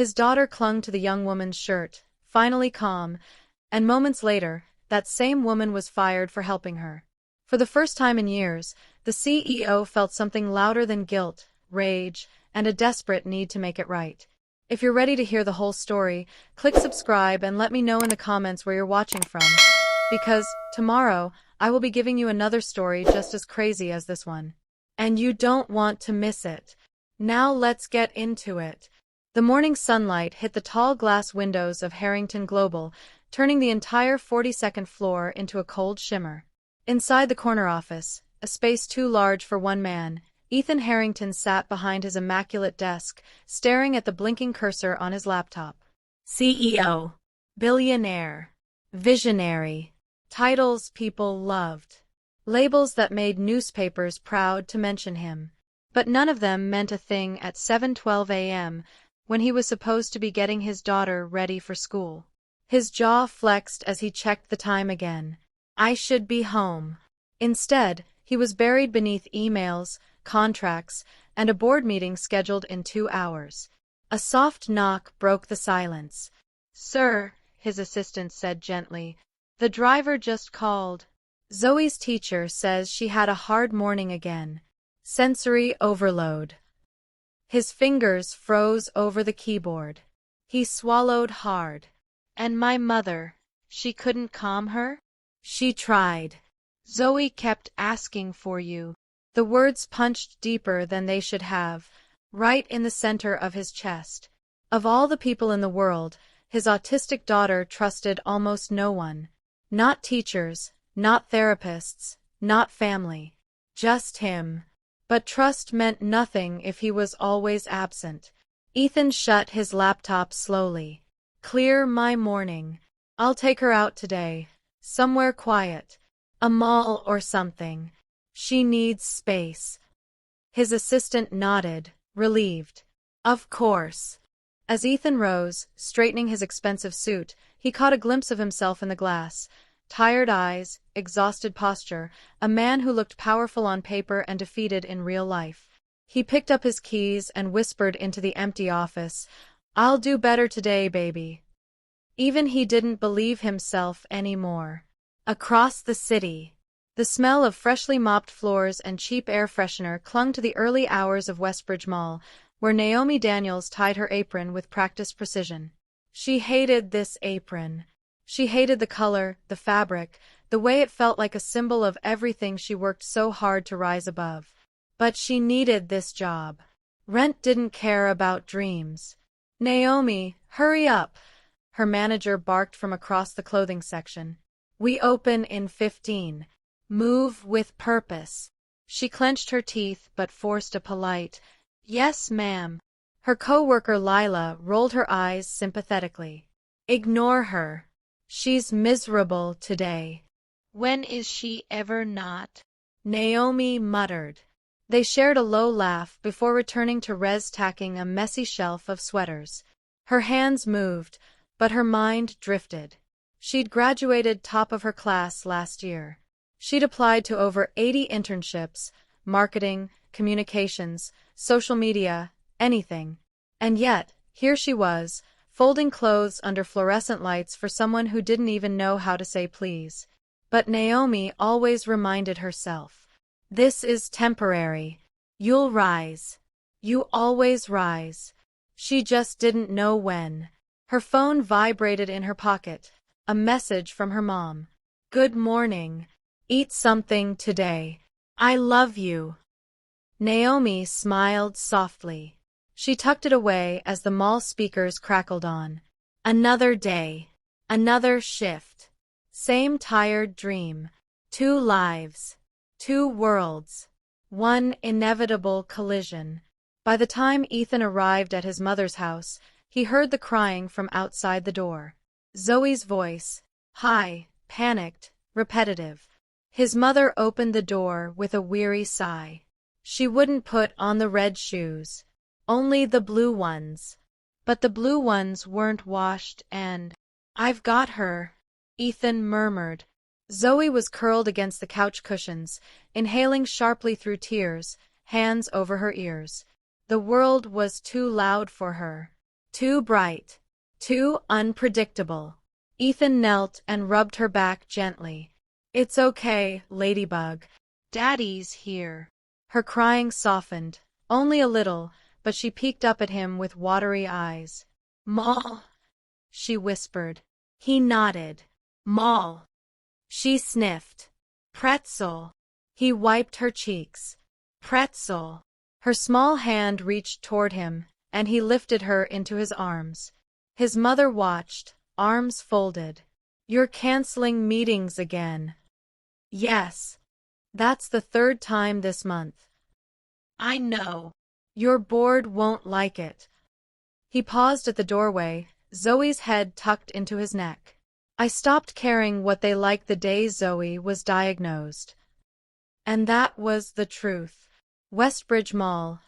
His daughter clung to the young woman's shirt, finally calm, and moments later, that same woman was fired for helping her. For the first time in years, the CEO felt something louder than guilt, rage, and a desperate need to make it right. If you're ready to hear the whole story, click subscribe and let me know in the comments where you're watching from. Because, tomorrow, I will be giving you another story just as crazy as this one. And you don't want to miss it. Now let's get into it. The morning sunlight hit the tall glass windows of Harrington Global, turning the entire 42nd floor into a cold shimmer. Inside the corner office, a space too large for one man, Ethan Harrington sat behind his immaculate desk, staring at the blinking cursor on his laptop. CEO. Billionaire. Visionary. Titles people loved. Labels that made newspapers proud to mention him. But none of them meant a thing at 7:12 a.m., when he was supposed to be getting his daughter ready for school. His jaw flexed as he checked the time again. I should be home. Instead, he was buried beneath emails, contracts, and a board meeting scheduled in 2 hours. A soft knock broke the silence. Sir, his assistant said gently, the driver just called. Zoe's teacher says she had a hard morning again. Sensory overload. His fingers froze over the keyboard. He swallowed hard. And my mother, she couldn't calm her? She tried. Zoe kept asking for you. The words punched deeper than they should have, right in the center of his chest. Of all the people in the world, his autistic daughter trusted almost no one. Not teachers, not therapists, not family. Just him. But trust meant nothing if he was always absent. Ethan shut his laptop slowly. Clear my morning. I'll take her out today. Somewhere quiet. A mall or something. She needs space. His assistant nodded, relieved. Of course. As Ethan rose, straightening his expensive suit, he caught a glimpse of himself in the glass. Tired eyes, exhausted posture, a man who looked powerful on paper and defeated in real life. He picked up his keys and whispered into the empty office, I'll do better today, baby. Even he didn't believe himself anymore. Across the city, the smell of freshly mopped floors and cheap air freshener clung to the early hours of Westbridge Mall, where Naomi Daniels tied her apron with practiced precision. She hated this apron. She hated the color, the fabric, the way it felt like a symbol of everything she worked so hard to rise above. But she needed this job. Rent didn't care about dreams. Naomi, hurry up! Her manager barked from across the clothing section. We open in 15. Move with purpose. She clenched her teeth but forced a polite, yes, ma'am. Her co-worker Lila rolled her eyes sympathetically. Ignore her. She's miserable today. When is she ever not? Naomi muttered. They shared a low laugh before returning to Rez tacking a messy shelf of sweaters. Her hands moved, but her mind drifted. She'd graduated top of her class last year. She'd applied to over 80 internships, marketing, communications, social media, anything. And yet, here she was, folding clothes under fluorescent lights for someone who didn't even know how to say please. But Naomi always reminded herself, this is temporary. You'll rise. You always rise. She just didn't know when. Her phone vibrated in her pocket, a message from her mom. Good morning. Eat something today. I love you. Naomi smiled softly. She tucked it away as the mall speakers crackled on. Another day. Another shift. Same tired dream. 2 lives. 2 worlds. 1 inevitable collision. By the time Ethan arrived at his mother's house, he heard the crying from outside the door. Zoe's voice. High, panicked, repetitive. His mother opened the door with a weary sigh. She wouldn't put on the red shoes. Only the blue ones. But the blue ones weren't washed and… I've got her, Ethan murmured. Zoe was curled against the couch cushions, inhaling sharply through tears, hands over her ears. The world was too loud for her. Too bright. Too unpredictable. Ethan knelt and rubbed her back gently. It's okay, Ladybug. Daddy's here. Her crying softened, only a little, but she peeked up at him with watery eyes. Maul, she whispered. He nodded. Maul. She sniffed. Pretzel. He wiped her cheeks. Pretzel. Her small hand reached toward him, and he lifted her into his arms. His mother watched, arms folded. You're canceling meetings again. Yes. That's the third time this month. I know. Your board won't like it. He paused at the doorway, Zoe's head tucked into his neck. I stopped caring what they liked the day Zoe was diagnosed. And that was the truth. Westbridge Mall.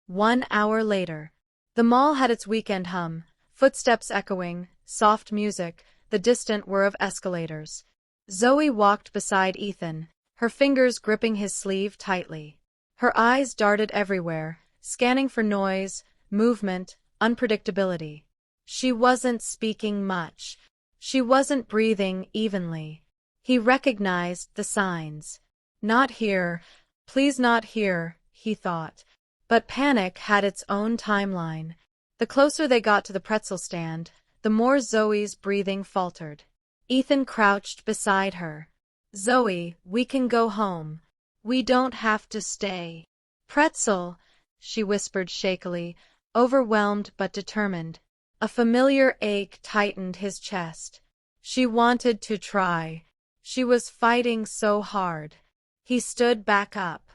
1 hour later. The mall had its weekend hum, footsteps echoing, soft music, the distant whir of escalators. Zoe walked beside Ethan, her fingers gripping his sleeve tightly. Her eyes darted everywhere, scanning for noise, movement, unpredictability. She wasn't speaking much. She wasn't breathing evenly. He recognized the signs. Not here, please not here, he thought. But panic had its own timeline. The closer they got to the pretzel stand, the more Zoe's breathing faltered. Ethan crouched beside her. Zoe, we can go home. We don't have to stay. Pretzel, she whispered shakily, overwhelmed but determined. A familiar ache tightened his chest. She wanted to try. She was fighting so hard. He stood back up.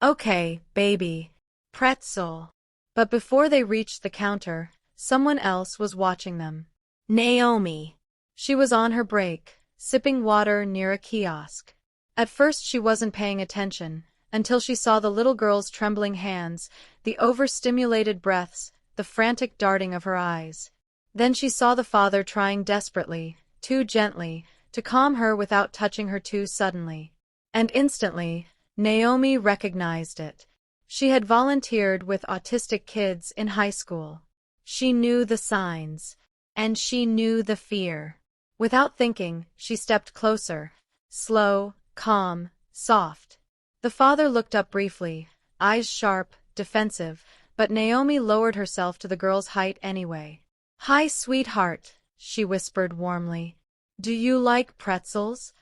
Okay, baby. Pretzel. But before they reached the counter, someone else was watching them. Naomi. She was on her break, sipping water near a kiosk. At first she wasn't paying attention, until she saw the little girl's trembling hands, the overstimulated breaths, the frantic darting of her eyes. Then she saw the father trying desperately, too gently, to calm her without touching her too suddenly. And instantly, Naomi recognized it. She had volunteered with autistic kids in high school. She knew the signs, and she knew the fear. Without thinking, she stepped closer, slow, calm, soft. The father looked up briefly, eyes sharp, defensive, but Naomi lowered herself to the girl's height anyway. Hi, sweetheart, she whispered warmly. Do you like pretzels?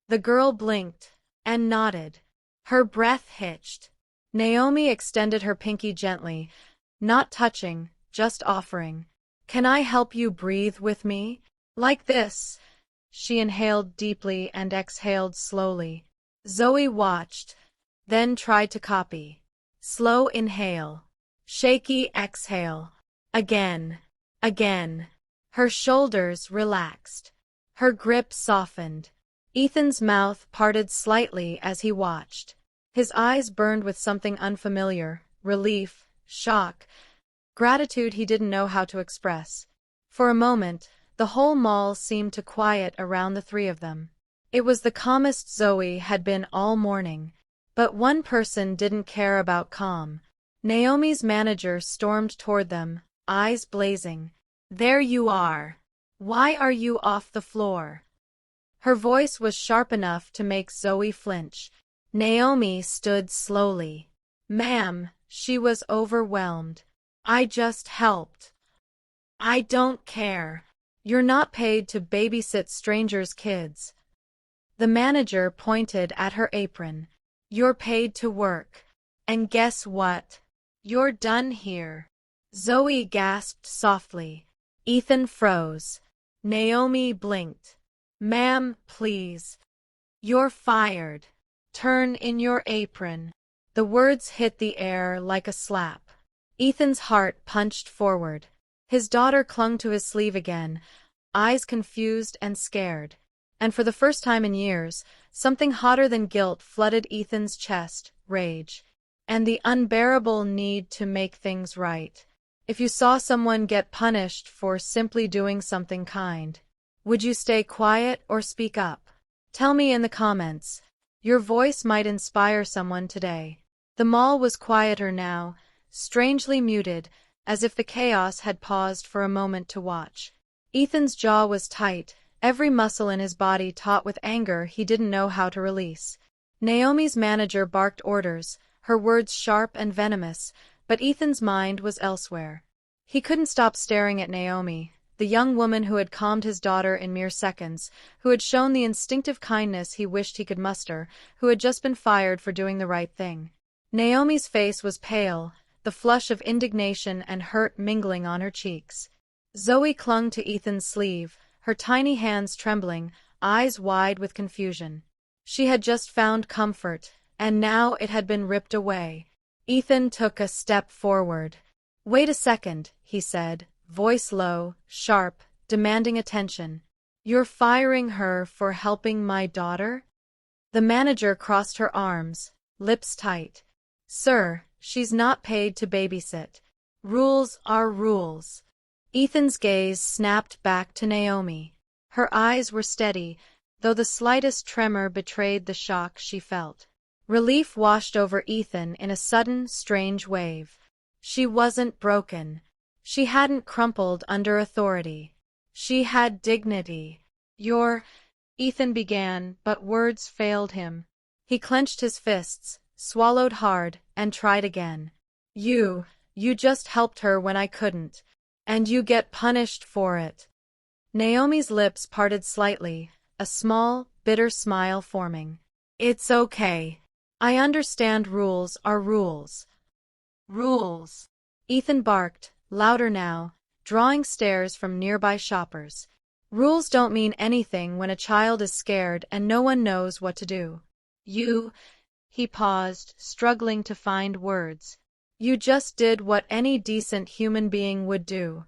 The girl blinked and nodded. Her breath hitched. Naomi extended her pinky gently, not touching, just offering. Can I help you breathe with me? Like this. She inhaled deeply and exhaled slowly. Zoe watched, then tried to copy. Slow inhale. Shaky exhale. Again. Again. Her shoulders relaxed. Her grip softened. Ethan's mouth parted slightly as he watched. His eyes burned with something unfamiliar, relief, shock, gratitude he didn't know how to express. For a moment, the whole mall seemed to quiet around the three of them. It was the calmest Zoe had been all morning. But one person didn't care about calm. Naomi's manager stormed toward them, eyes blazing. There you are. Why are you off the floor? Her voice was sharp enough to make Zoe flinch. Naomi stood slowly. Ma'am, she was overwhelmed. I just helped. I don't care. You're not paid to babysit strangers' kids. The manager pointed at her apron. You're paid to work. And guess what? You're done here. Zoe gasped softly. Ethan froze. Naomi blinked. Ma'am, please. You're fired. Turn in your apron. The words hit the air like a slap. Ethan's heart punched forward. His daughter clung to his sleeve again, eyes confused and scared. And for the first time in years, something hotter than guilt flooded Ethan's chest, rage. And the unbearable need to make things right. If you saw someone get punished for simply doing something kind, would you stay quiet or speak up? Tell me in the comments. Your voice might inspire someone today. The mall was quieter now, strangely muted, as if the chaos had paused for a moment to watch. Ethan's jaw was tight, every muscle in his body taut with anger he didn't know how to release. Naomi's manager barked orders, her words sharp and venomous, but Ethan's mind was elsewhere. He couldn't stop staring at Naomi, the young woman who had calmed his daughter in mere seconds, who had shown the instinctive kindness he wished he could muster, who had just been fired for doing the right thing. Naomi's face was pale, the flush of indignation and hurt mingling on her cheeks. Zoe clung to Ethan's sleeve, her tiny hands trembling, eyes wide with confusion. She had just found comfort, and now it had been ripped away. Ethan took a step forward. "Wait a second," he said, voice low, sharp, demanding attention. "You're firing her for helping my daughter?" The manager crossed her arms, lips tight. "Sir, she's not paid to babysit. Rules are rules." Ethan's gaze snapped back to Naomi. Her eyes were steady, though the slightest tremor betrayed the shock she felt. Relief washed over Ethan in a sudden, strange wave. She wasn't broken. She hadn't crumpled under authority. She had dignity. Ethan began, but words failed him. He clenched his fists, swallowed hard, and tried again. You just helped her when I couldn't. And you get punished for it." Naomi's lips parted slightly, a small, bitter smile forming. "It's okay. I understand rules are rules." "Rules," Ethan barked, louder now, drawing stares from nearby shoppers. "Rules don't mean anything when a child is scared and no one knows what to do. He paused, struggling to find words. "You just did what any decent human being would do."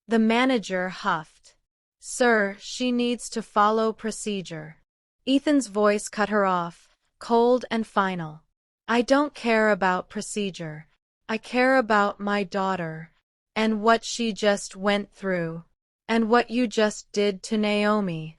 The manager huffed. "Sir, she needs to follow procedure." Ethan's voice cut her off, cold and final. "I don't care about procedure. I care about my daughter, and what she just went through, and what you just did to Naomi."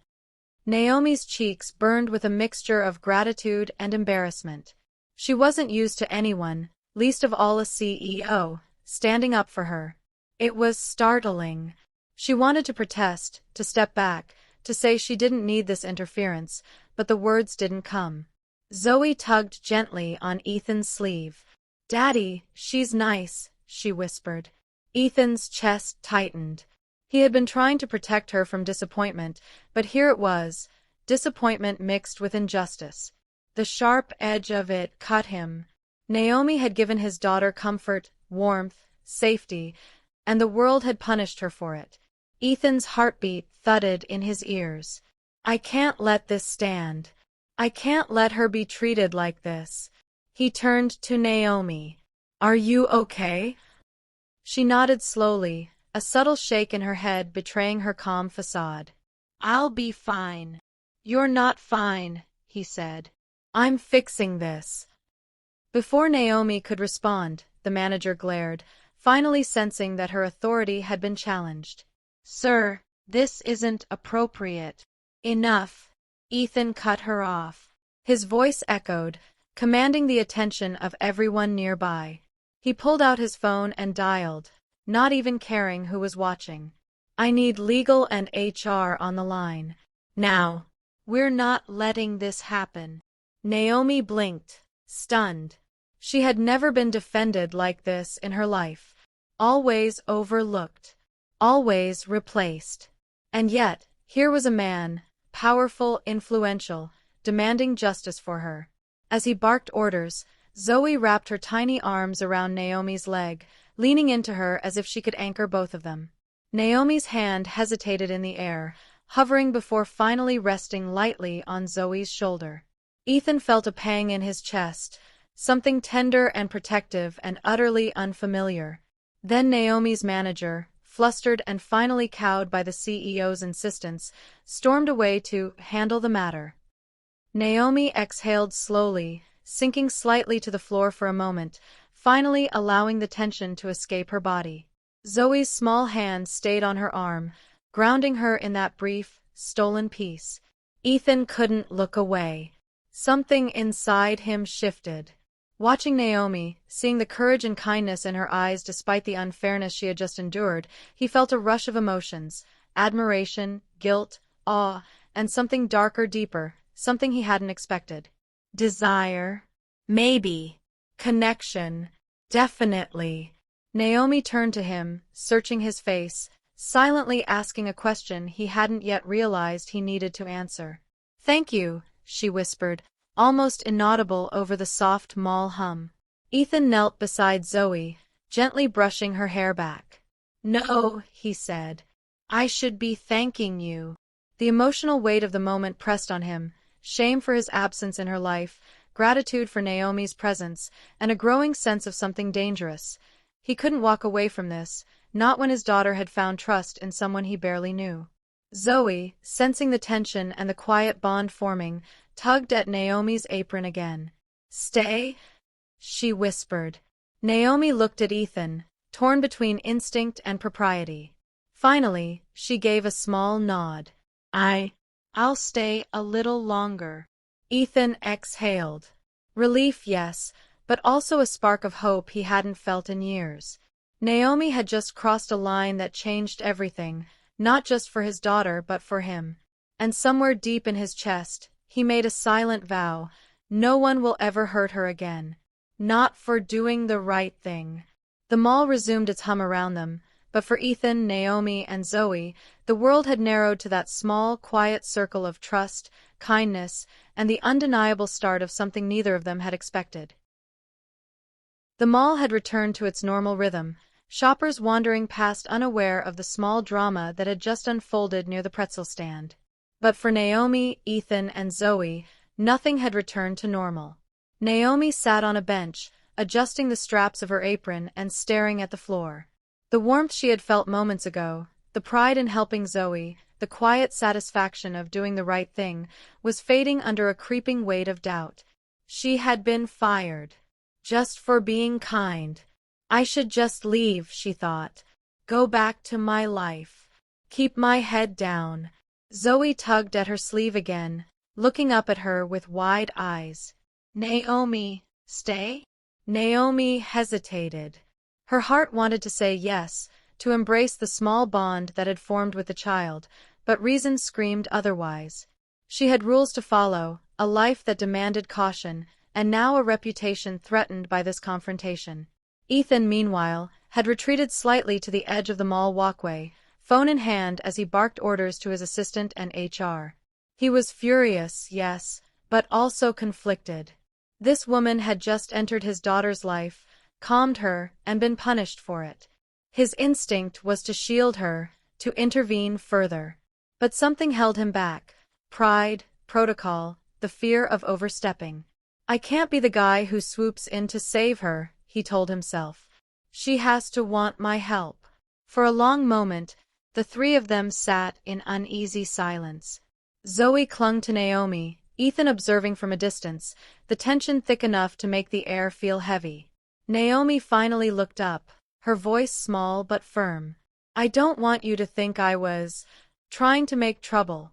Naomi's cheeks burned with a mixture of gratitude and embarrassment. She wasn't used to anyone, least of all a CEO, standing up for her. It was startling. She wanted to protest, to step back, to say she didn't need this interference, but the words didn't come. Zoe tugged gently on Ethan's sleeve. "Daddy, she's nice," she whispered. Ethan's chest tightened. He had been trying to protect her from disappointment, but here it was, disappointment mixed with injustice. The sharp edge of it cut him. Naomi had given his daughter comfort, warmth, safety, and the world had punished her for it. Ethan's heartbeat thudded in his ears. "I can't let this stand. I can't let her be treated like this." He turned to Naomi. "Are you okay?" She nodded slowly, a subtle shake in her head betraying her calm facade. "I'll be fine." "You're not fine," he said. "I'm fixing this." Before Naomi could respond, the manager glared, finally sensing that her authority had been challenged. "Sir, this isn't appropriate." "Enough." Ethan cut her off. His voice echoed, commanding the attention of everyone nearby. He pulled out his phone and dialed, not even caring who was watching. "I need legal and HR on the line. Now. We're not letting this happen." Naomi blinked, stunned. She had never been defended like this in her life. Always overlooked. Always replaced. And yet, here was a man, powerful, influential, demanding justice for her. As he barked orders, Zoe wrapped her tiny arms around Naomi's leg, leaning into her as if she could anchor both of them. Naomi's hand hesitated in the air, hovering before finally resting lightly on Zoe's shoulder. Ethan felt a pang in his chest, something tender and protective and utterly unfamiliar. Then Naomi's manager, flustered and finally cowed by the CEO's insistence, stormed away to handle the matter. Naomi exhaled slowly, sinking slightly to the floor for a moment, finally allowing the tension to escape her body. Zoe's small hand stayed on her arm, grounding her in that brief, stolen peace. Ethan couldn't look away. Something inside him shifted. Watching Naomi, seeing the courage and kindness in her eyes despite the unfairness she had just endured, he felt a rush of emotions: admiration, guilt, awe, and something darker, deeper, something he hadn't expected. Desire. Maybe. Connection. Definitely. Naomi turned to him, searching his face, silently asking a question he hadn't yet realized he needed to answer. "Thank you," she whispered, almost inaudible over the soft mall hum. Ethan knelt beside Zoe, gently brushing her hair back. "No," he said. "I should be thanking you." The emotional weight of the moment pressed on him: shame for his absence in her life, gratitude for Naomi's presence, and a growing sense of something dangerous. He couldn't walk away from this, not when his daughter had found trust in someone he barely knew. Zoe, sensing the tension and the quiet bond forming, tugged at Naomi's apron again. "Stay?" she whispered. Naomi looked at Ethan, torn between instinct and propriety. Finally, she gave a small nod. I'll stay a little longer." Ethan exhaled. Relief, yes, but also a spark of hope he hadn't felt in years. Naomi had just crossed a line that changed everything, not just for his daughter but for him. And somewhere deep in his chest, he made a silent vow: no one will ever hurt her again. Not for doing the right thing. The mall resumed its hum around them, but for Ethan, Naomi, and Zoe, the world had narrowed to that small, quiet circle of trust, kindness, and the undeniable start of something neither of them had expected. The mall had returned to its normal rhythm, shoppers wandering past unaware of the small drama that had just unfolded near the pretzel stand. But for Naomi, Ethan, and Zoe, nothing had returned to normal. Naomi sat on a bench, adjusting the straps of her apron and staring at the floor. The warmth she had felt moments ago, the pride in helping Zoe, the quiet satisfaction of doing the right thing, was fading under a creeping weight of doubt. She had been fired. Just for being kind. I should just leave, she thought. Go back to my life. Keep my head down. Zoe tugged at her sleeve again, looking up at her with wide eyes. Naomi, stay? Naomi hesitated. Her heart wanted to say yes, to embrace the small bond that had formed with the child, but reason screamed otherwise. She had rules to follow, a life that demanded caution, and now a reputation threatened by this confrontation. Ethan, meanwhile, had retreated slightly to the edge of the mall walkway, phone in hand as he barked orders to his assistant and HR. He was furious, yes, but also conflicted. This woman had just entered his daughter's life, calmed her, and been punished for it. His instinct was to shield her, to intervene further. But something held him back: pride, protocol, the fear of overstepping. I can't be the guy who swoops in to save her, he told himself. She has to want my help. For a long moment, the three of them sat in uneasy silence. Zoe clung to Naomi, Ethan observing from a distance, the tension thick enough to make the air feel heavy. Naomi finally looked up, her voice small but firm. I don't want you to think I was trying to make trouble.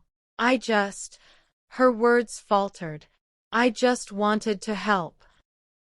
Her words faltered. I just wanted to help.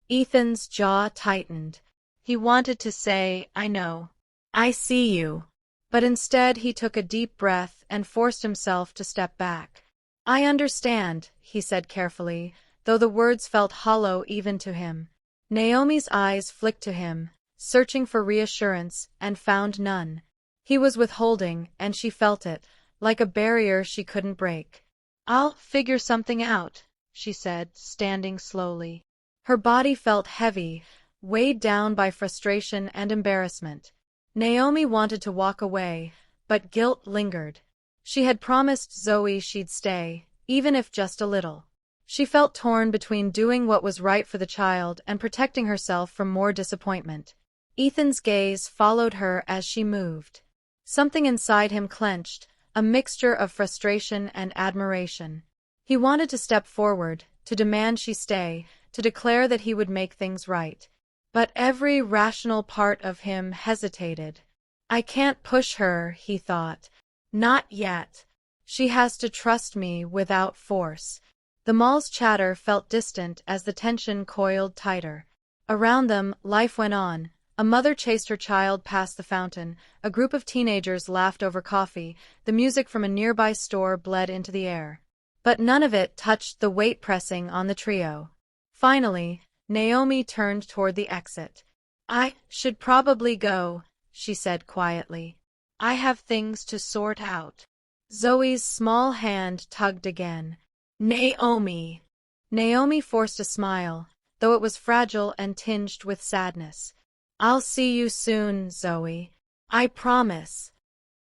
Ethan's jaw tightened. He wanted to say, I know. I see you. But instead he took a deep breath and forced himself to step back. I understand, he said carefully, though the words felt hollow even to him. Naomi's eyes flicked to him, searching for reassurance, and found none. He was withholding, and she felt it, like a barrier she couldn't break. I'll figure something out, she said, standing slowly. Her body felt heavy, weighed down by frustration and embarrassment. Naomi wanted to walk away, but guilt lingered. She had promised Zoe she'd stay, even if just a little. She felt torn between doing what was right for the child and protecting herself from more disappointment. Ethan's gaze followed her as she moved. Something inside him clenched, a mixture of frustration and admiration. He wanted to step forward, to demand she stay, to declare that he would make things right. But every rational part of him hesitated. I can't push her, he thought. Not yet. She has to trust me without force. The mall's chatter felt distant as the tension coiled tighter. Around them, life went on. A mother chased her child past the fountain, a group of teenagers laughed over coffee, the music from a nearby store bled into the air. But none of it touched the weight pressing on the trio. Finally, Naomi turned toward the exit. "I should probably go," she said quietly. "I have things to sort out." Zoe's small hand tugged again. "Naomi." Naomi forced a smile, though it was fragile and tinged with sadness. "I'll see you soon, Zoe. I promise."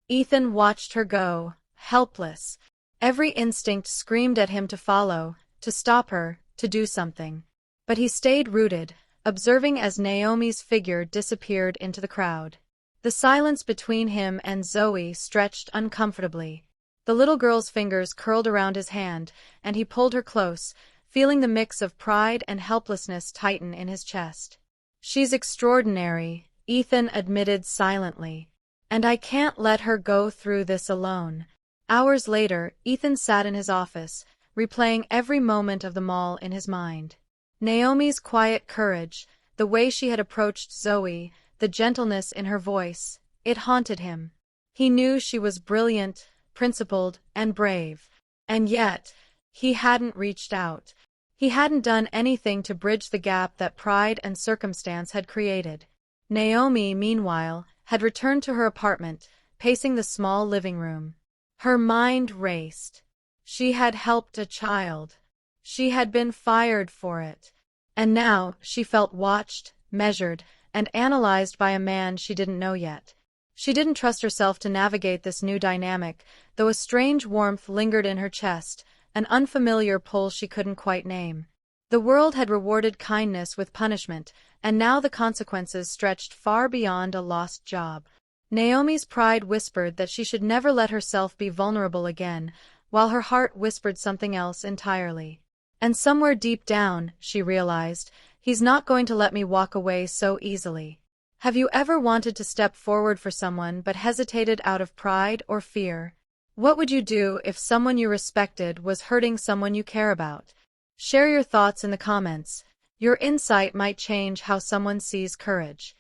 Ethan watched her go, helpless. Every instinct screamed at him to follow, to stop her, to do something. But he stayed rooted, observing as Naomi's figure disappeared into the crowd. The silence between him and Zoe stretched uncomfortably. The little girl's fingers curled around his hand, and he pulled her close, feeling the mix of pride and helplessness tighten in his chest. "She's extraordinary," Ethan admitted silently. "And I can't let her go through this alone." Hours later, Ethan sat in his office, replaying every moment of the mall in his mind. Naomi's quiet courage, the way she had approached Zoe, the gentleness in her voice, it haunted him. He knew she was brilliant, principled, and brave. And yet, he hadn't reached out. He hadn't done anything to bridge the gap that pride and circumstance had created. Naomi, meanwhile, had returned to her apartment, pacing the small living room. Her mind raced. She had helped a child. She had been fired for it. And now she felt watched, measured, and analyzed by a man she didn't know yet. She didn't trust herself to navigate this new dynamic, though a strange warmth lingered in her chest, an unfamiliar pull she couldn't quite name. The world had rewarded kindness with punishment, and now the consequences stretched far beyond a lost job. Naomi's pride whispered that she should never let herself be vulnerable again, while her heart whispered something else entirely. And somewhere deep down, she realized, he's not going to let me walk away so easily. Have you ever wanted to step forward for someone but hesitated out of pride or fear? What would you do if someone you respected was hurting someone you care about? Share your thoughts in the comments. Your insight might change how someone sees courage.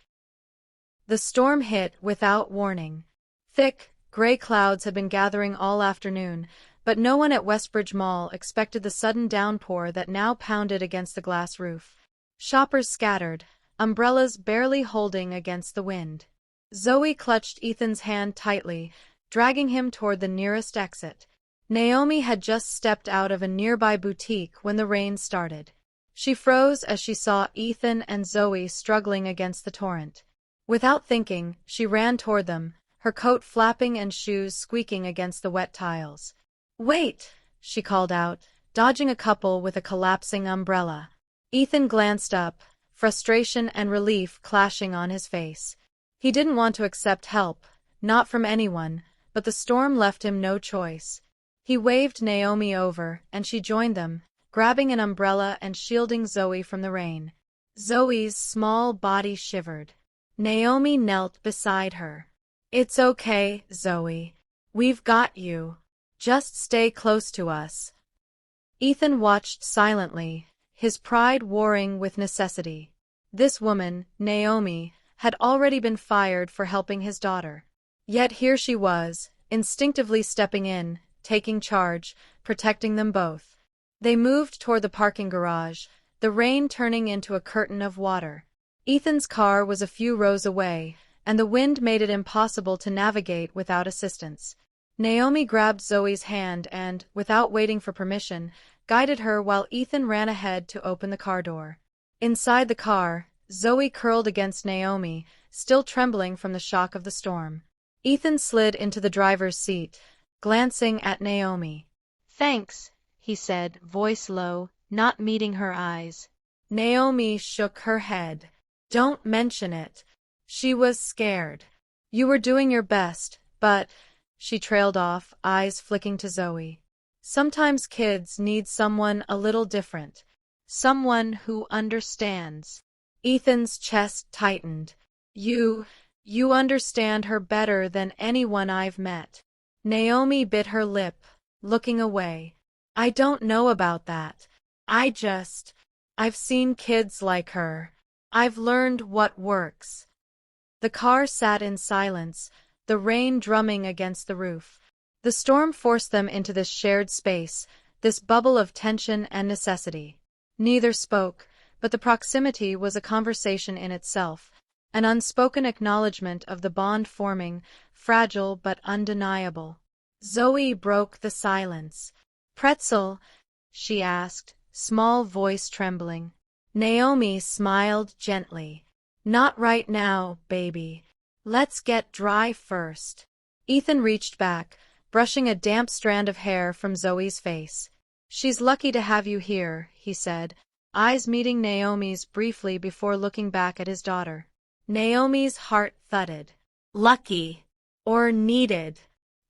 The storm hit without warning. Thick, gray clouds had been gathering all afternoon, but no one at Westbridge Mall expected the sudden downpour that now pounded against the glass roof. Shoppers scattered, umbrellas barely holding against the wind. Zoe clutched Ethan's hand tightly, dragging him toward the nearest exit. Naomi had just stepped out of a nearby boutique when the rain started. She froze as she saw Ethan and Zoe struggling against the torrent. Without thinking, she ran toward them, her coat flapping and shoes squeaking against the wet tiles. "Wait!" she called out, dodging a couple with a collapsing umbrella. Ethan glanced up, frustration and relief clashing on his face. He didn't want to accept help, not from anyone, but the storm left him no choice. He waved Naomi over, and she joined them, grabbing an umbrella and shielding Zoe from the rain. Zoe's small body shivered. Naomi knelt beside her. "It's okay, Zoe. We've got you. Just stay close to us." Ethan watched silently, his pride warring with necessity. This woman, Naomi, had already been fired for helping his daughter. Yet here she was, instinctively stepping in, taking charge, protecting them both. They moved toward the parking garage, the rain turning into a curtain of water. Ethan's car was a few rows away, and the wind made it impossible to navigate without assistance. Naomi grabbed Zoe's hand and, without waiting for permission, guided her while Ethan ran ahead to open the car door. Inside the car, Zoe curled against Naomi, still trembling from the shock of the storm. Ethan slid into the driver's seat, glancing at Naomi. "Thanks," he said, voice low, not meeting her eyes. Naomi shook her head. "Don't mention it." She was scared. "You were doing your best, but—" She trailed off, eyes flicking to Zoe. "Sometimes kids need someone a little different. Someone who understands." Ethan's chest tightened. You understand her better than anyone I've met." Naomi bit her lip, looking away. I don't know about that. I just, I've seen kids like her. I've learned what works. The car sat in silence, the rain drumming against the roof. The storm forced them into this shared space, this bubble of tension and necessity. Neither spoke, but the proximity was a conversation in itself, an unspoken acknowledgement of the bond forming, fragile but undeniable. Zoe broke the silence. Pretzel? She asked, small voice trembling. Naomi smiled gently. Not right now, baby. Let's get dry first. Ethan reached back, brushing a damp strand of hair from Zoe's face. She's lucky to have you here, he said, eyes meeting Naomi's briefly before looking back at his daughter. Naomi's heart thudded. Lucky. Or needed.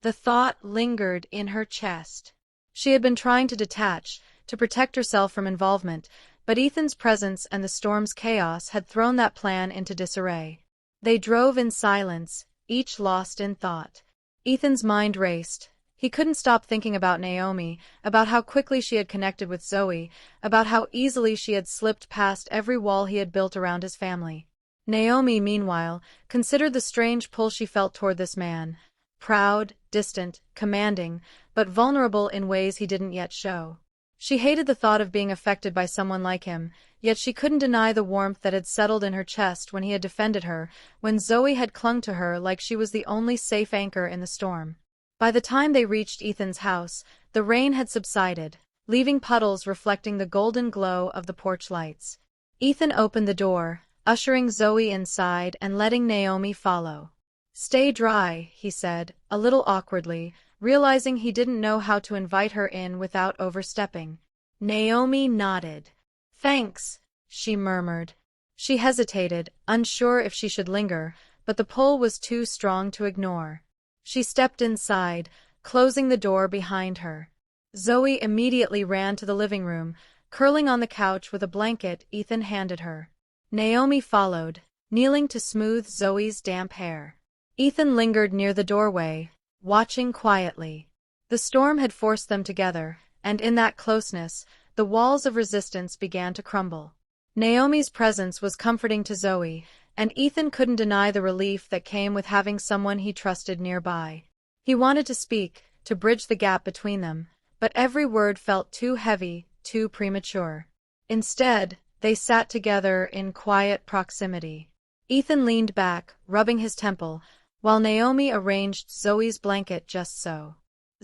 The thought lingered in her chest. She had been trying to detach, to protect herself from involvement, but Ethan's presence and the storm's chaos had thrown that plan into disarray. They drove in silence, each lost in thought. Ethan's mind raced. He couldn't stop thinking about Naomi, about how quickly she had connected with Zoe, about how easily she had slipped past every wall he had built around his family. Naomi, meanwhile, considered the strange pull she felt toward this man. Proud, distant, commanding, but vulnerable in ways he didn't yet show. She hated the thought of being affected by someone like him, yet she couldn't deny the warmth that had settled in her chest when he had defended her, when Zoe had clung to her like she was the only safe anchor in the storm. By the time they reached Ethan's house, the rain had subsided, leaving puddles reflecting the golden glow of the porch lights. Ethan opened the door, ushering Zoe inside and letting Naomi follow. Stay dry, he said, a little awkwardly, realizing he didn't know how to invite her in without overstepping. Naomi nodded. Thanks, she murmured. She hesitated, unsure if she should linger, but the pull was too strong to ignore. She stepped inside, closing the door behind her. Zoe immediately ran to the living room, curling on the couch with a blanket Ethan handed her. Naomi followed, kneeling to smooth Zoe's damp hair. Ethan lingered near the doorway, watching quietly. The storm had forced them together, and in that closeness, the walls of resistance began to crumble. Naomi's presence was comforting to Zoe, and Ethan couldn't deny the relief that came with having someone he trusted nearby. He wanted to speak, to bridge the gap between them, but every word felt too heavy, too premature. Instead, they sat together in quiet proximity. Ethan leaned back, rubbing his temple, while Naomi arranged Zoe's blanket just so.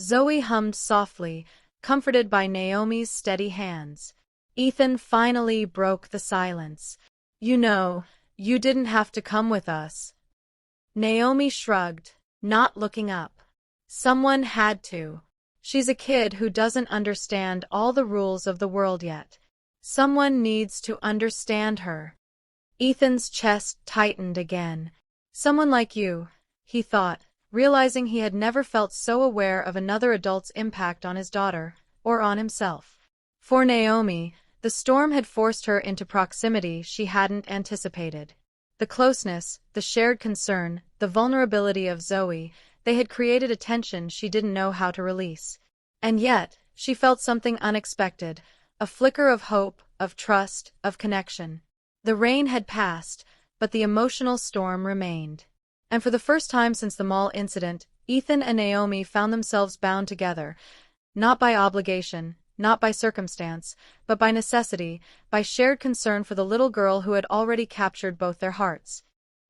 Zoe hummed softly, comforted by Naomi's steady hands. Ethan finally broke the silence. You know, you didn't have to come with us. Naomi shrugged, not looking up. Someone had to. She's a kid who doesn't understand all the rules of the world yet. Someone needs to understand her. Ethan's chest tightened again. Someone like you, he thought, realizing he had never felt so aware of another adult's impact on his daughter, or on himself. For Naomi, the storm had forced her into proximity she hadn't anticipated. The closeness, the shared concern, the vulnerability of Zoe, they had created a tension she didn't know how to release. And yet, she felt something unexpected, a flicker of hope, of trust, of connection. The rain had passed, but the emotional storm remained. And for the first time since the mall incident, Ethan and Naomi found themselves bound together, not by obligation, not by circumstance, but by necessity, by shared concern for the little girl who had already captured both their hearts.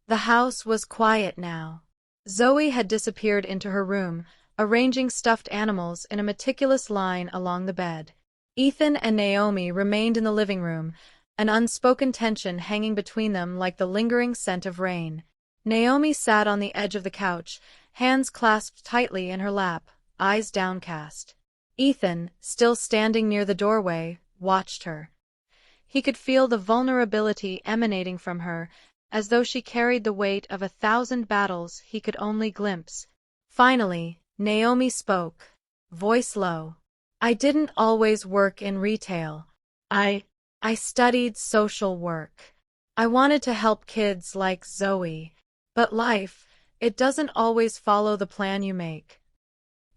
The house was quiet now. Zoe had disappeared into her room, arranging stuffed animals in a meticulous line along the bed. Ethan and Naomi remained in the living room, an unspoken tension hanging between them like the lingering scent of rain. Naomi sat on the edge of the couch, hands clasped tightly in her lap, eyes downcast. Ethan, still standing near the doorway, watched her. He could feel the vulnerability emanating from her, as though she carried the weight of 1,000 battles he could only glimpse. Finally, Naomi spoke, voice low. I didn't always work in retail. I studied social work. I wanted to help kids like Zoe. But life, it doesn't always follow the plan you make.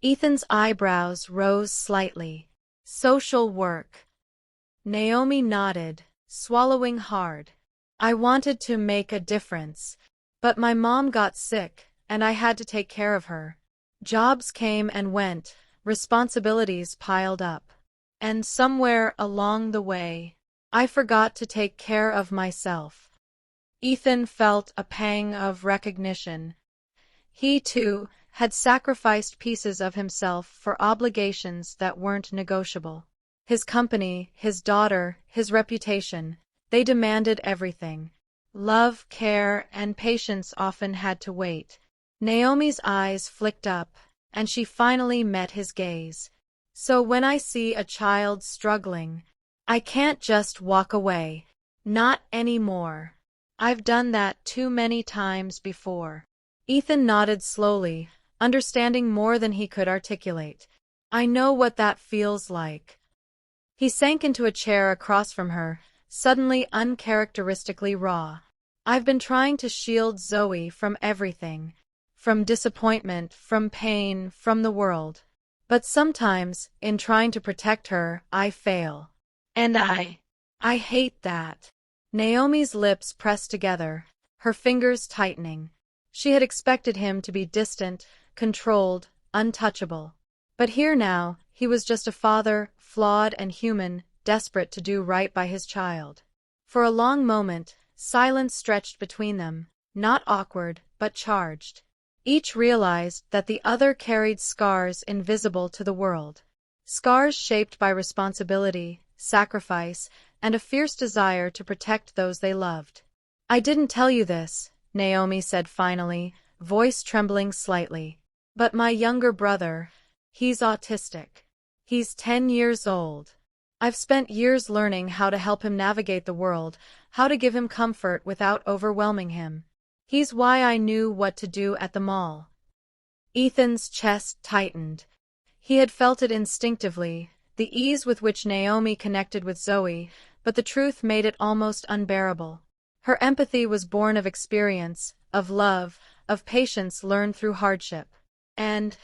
Ethan's eyebrows rose slightly. Social work. Naomi nodded, swallowing hard. I wanted to make a difference, but my mom got sick, and I had to take care of her. Jobs came and went, responsibilities piled up. And somewhere along the way, I forgot to take care of myself. Ethan felt a pang of recognition. He, too, had sacrificed pieces of himself for obligations that weren't negotiable. His company, his daughter, his reputation, they demanded everything. Love, care, and patience often had to wait. Naomi's eyes flicked up, and she finally met his gaze. So when I see a child struggling, I can't just walk away. Not anymore. I've done that too many times before. Ethan nodded slowly, understanding more than he could articulate. I know what that feels like. He sank into a chair across from her, suddenly uncharacteristically raw. I've been trying to shield Zoe from everything. From disappointment, from pain, from the world. But sometimes, in trying to protect her, I fail. And I hate that. Naomi's lips pressed together, her fingers tightening. She had expected him to be distant, controlled, untouchable. But here now, he was just a father, flawed and human, desperate to do right by his child. For a long moment, silence stretched between them, not awkward, but charged. Each realized that the other carried scars invisible to the world. Scars shaped by responsibility, sacrifice, and a fierce desire to protect those they loved. I didn't tell you this, Naomi said finally, voice trembling slightly. But my younger brother, he's autistic. He's 10 years old. I've spent years learning how to help him navigate the world, how to give him comfort without overwhelming him. He's why I knew what to do at the mall. Ethan's chest tightened. He had felt it instinctively, the ease with which Naomi connected with Zoe, but the truth made it almost unbearable. Her empathy was born of experience, of love, of patience learned through hardship. And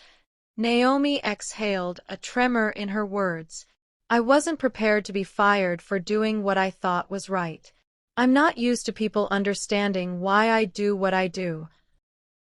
Naomi exhaled, a tremor in her words. I wasn't prepared to be fired for doing what I thought was right. I'm not used to people understanding why I do what I do.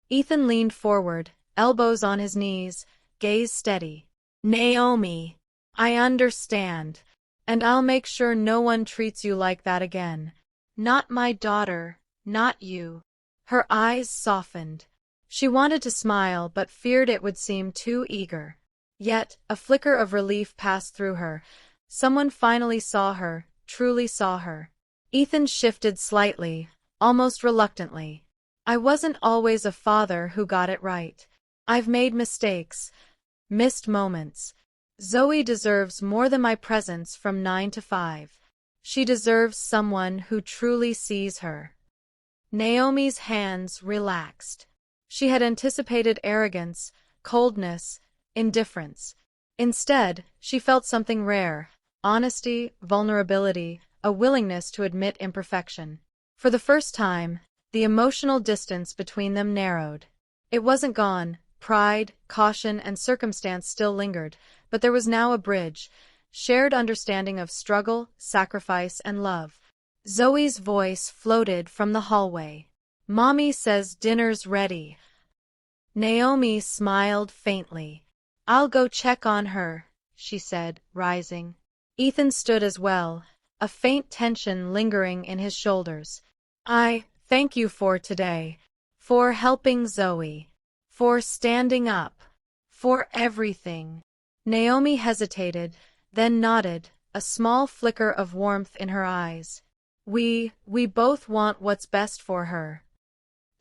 Ethan leaned forward, elbows on his knees, gaze steady. Naomi, I understand. And I'll make sure no one treats you like that again. Not my daughter, not you. Her eyes softened. She wanted to smile but feared it would seem too eager. Yet, a flicker of relief passed through her. Someone finally saw her, truly saw her. Ethan shifted slightly, almost reluctantly. I wasn't always a father who got it right. I've made mistakes, missed moments. Zoe deserves more than my presence from 9 to 5. She deserves someone who truly sees her. Naomi's hands relaxed. She had anticipated arrogance, coldness, indifference. Instead, she felt something rare, honesty, vulnerability, a willingness to admit imperfection. For the first time, the emotional distance between them narrowed. It wasn't gone. Pride, caution, and circumstance still lingered, but there was now a bridge, shared understanding of struggle, sacrifice, and love. Zoe's voice floated from the hallway. Mommy says dinner's ready. Naomi smiled faintly. I'll go check on her, she said, rising. Ethan stood as well, a faint tension lingering in his shoulders. I thank you for today, for helping Zoe, for standing up, for everything. Naomi hesitated, then nodded, a small flicker of warmth in her eyes. We both want what's best for her.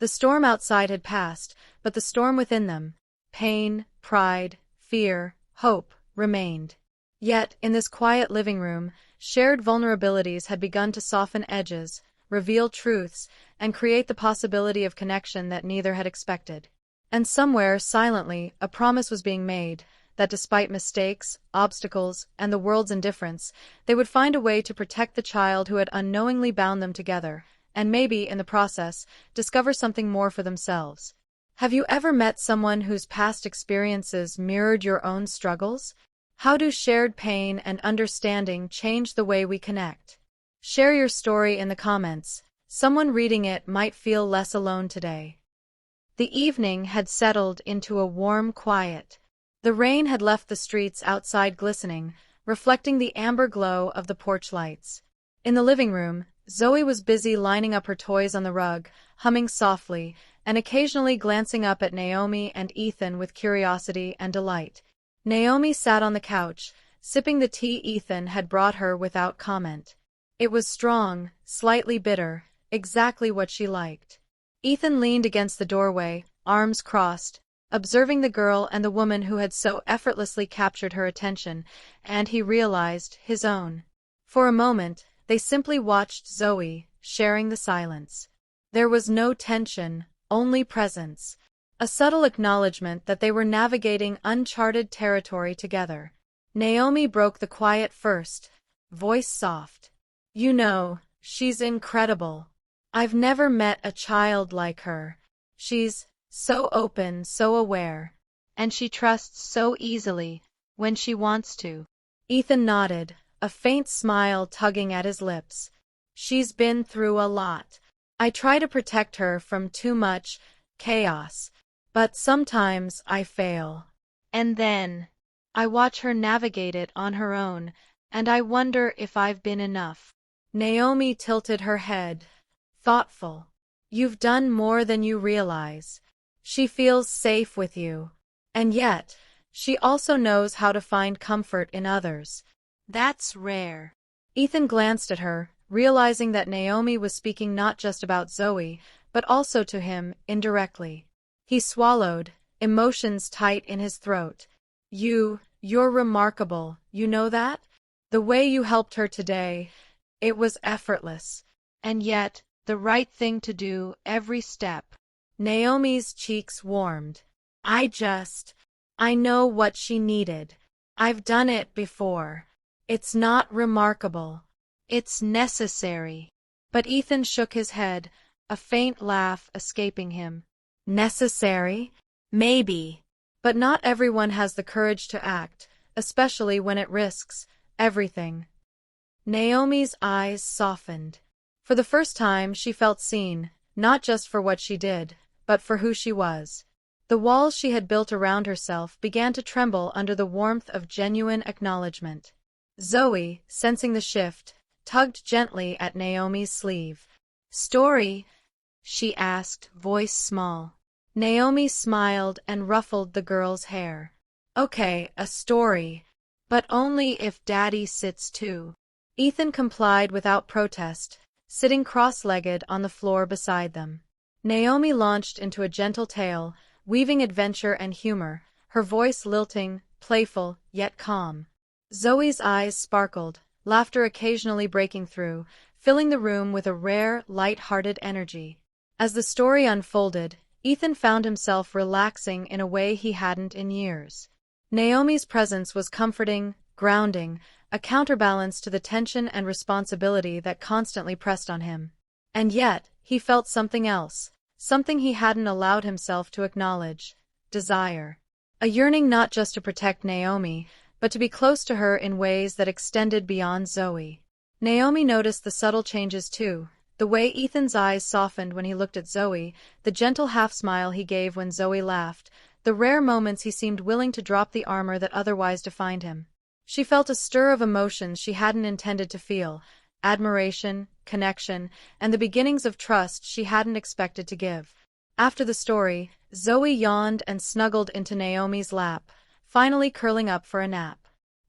The storm outside had passed, but the storm within them, pain, pride, fear, hope, remained. Yet, in this quiet living room, shared vulnerabilities had begun to soften edges, reveal truths, and create the possibility of connection that neither had expected. And somewhere, silently, a promise was being made, that despite mistakes, obstacles, and the world's indifference, they would find a way to protect the child who had unknowingly bound them together, and maybe, in the process, discover something more for themselves. Have you ever met someone whose past experiences mirrored your own struggles? How do shared pain and understanding change the way we connect? Share your story in the comments. Someone reading it might feel less alone today. The evening had settled into a warm quiet. The rain had left the streets outside glistening, reflecting the amber glow of the porch lights. In the living room, Zoe was busy lining up her toys on the rug, humming softly, and occasionally glancing up at Naomi and Ethan with curiosity and delight. Naomi sat on the couch, sipping the tea Ethan had brought her without comment. It was strong, slightly bitter, exactly what she liked. Ethan leaned against the doorway, arms crossed, observing the girl and the woman who had so effortlessly captured her attention, and he realized his own. For a moment, they simply watched Zoe, sharing the silence. There was no tension, only presence. A subtle acknowledgement that they were navigating uncharted territory together. Naomi broke the quiet first, voice soft. You know, she's incredible. I've never met a child like her. She's so open, so aware. And she trusts so easily, when she wants to. Ethan nodded, a faint smile tugging at his lips. She's been through a lot. I try to protect her from too much chaos. But sometimes I fail. And then I watch her navigate it on her own, and I wonder if I've been enough. Naomi tilted her head, thoughtful. You've done more than you realize. She feels safe with you. And yet, she also knows how to find comfort in others. That's rare. Ethan glanced at her, realizing that Naomi was speaking not just about Zoe, but also to him, indirectly. He swallowed, emotions tight in his throat. You're remarkable, you know that? The way you helped her today, it was effortless. And yet, the right thing to do every step. Naomi's cheeks warmed. I know what she needed. I've done it before. It's not remarkable. It's necessary. But Ethan shook his head, a faint laugh escaping him. Necessary? Maybe. But not everyone has the courage to act, especially when it risks everything. Naomi's eyes softened. For the first time she felt seen, not just for what she did, but for who she was. The walls she had built around herself began to tremble under the warmth of genuine acknowledgement. Zoe, sensing the shift, tugged gently at Naomi's sleeve. Story? She asked, voice small. Naomi smiled and ruffled the girl's hair. Okay, a story. But only if Daddy sits too. Ethan complied without protest, sitting cross-legged on the floor beside them. Naomi launched into a gentle tale, weaving adventure and humor, her voice lilting, playful, yet calm. Zoe's eyes sparkled, laughter occasionally breaking through, filling the room with a rare, light-hearted energy. As the story unfolded, Ethan found himself relaxing in a way he hadn't in years. Naomi's presence was comforting, grounding, a counterbalance to the tension and responsibility that constantly pressed on him. And yet, he felt something else, something he hadn't allowed himself to acknowledge: desire. A yearning not just to protect Naomi, but to be close to her in ways that extended beyond Zoe. Naomi noticed the subtle changes too, the way Ethan's eyes softened when he looked at Zoe, the gentle half-smile he gave when Zoe laughed, the rare moments he seemed willing to drop the armor that otherwise defined him. She felt a stir of emotions she hadn't intended to feel: admiration, connection, and the beginnings of trust she hadn't expected to give. After the story, Zoe yawned and snuggled into Naomi's lap, finally curling up for a nap.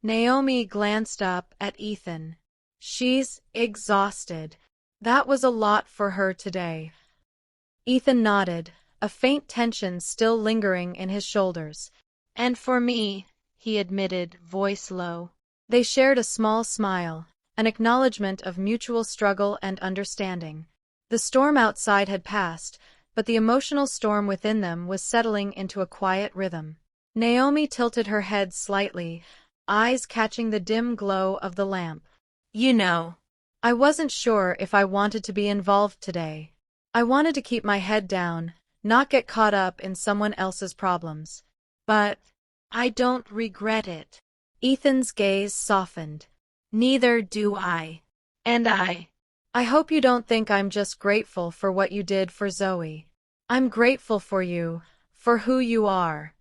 Naomi glanced up at Ethan. She's exhausted. That was a lot for her today. Ethan nodded, a faint tension still lingering in his shoulders. And for me, he admitted, voice low. They shared a small smile, an acknowledgement of mutual struggle and understanding. The storm outside had passed, but the emotional storm within them was settling into a quiet rhythm. Naomi tilted her head slightly, eyes catching the dim glow of the lamp. You know, I wasn't sure if I wanted to be involved today. I wanted to keep my head down, not get caught up in someone else's problems. But I don't regret it. Ethan's gaze softened. Neither do I. And I hope you don't think I'm just grateful for what you did for Zoe. I'm grateful for you, for who you are.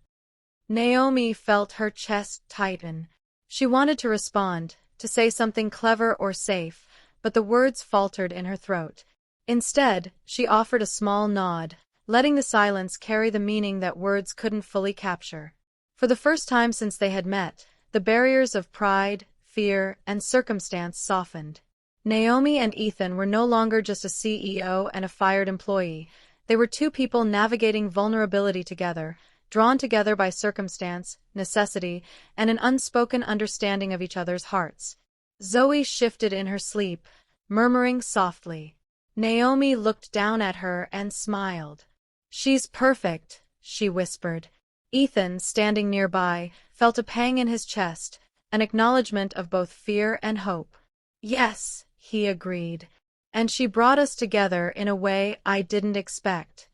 Naomi felt her chest tighten. She wanted to respond, to say something clever or safe, but the words faltered in her throat. Instead, she offered a small nod, letting the silence carry the meaning that words couldn't fully capture. For the first time since they had met, the barriers of pride, fear, and circumstance softened. Naomi and Ethan were no longer just a CEO and a fired employee. They were two people navigating vulnerability together, drawn together by circumstance, necessity, and an unspoken understanding of each other's hearts. Zoe shifted in her sleep, murmuring softly. Naomi looked down at her and smiled. "She's perfect," she whispered. Ethan, standing nearby, felt a pang in his chest, an acknowledgement of both fear and hope. "Yes," he agreed. "And she brought us together in a way I didn't expect."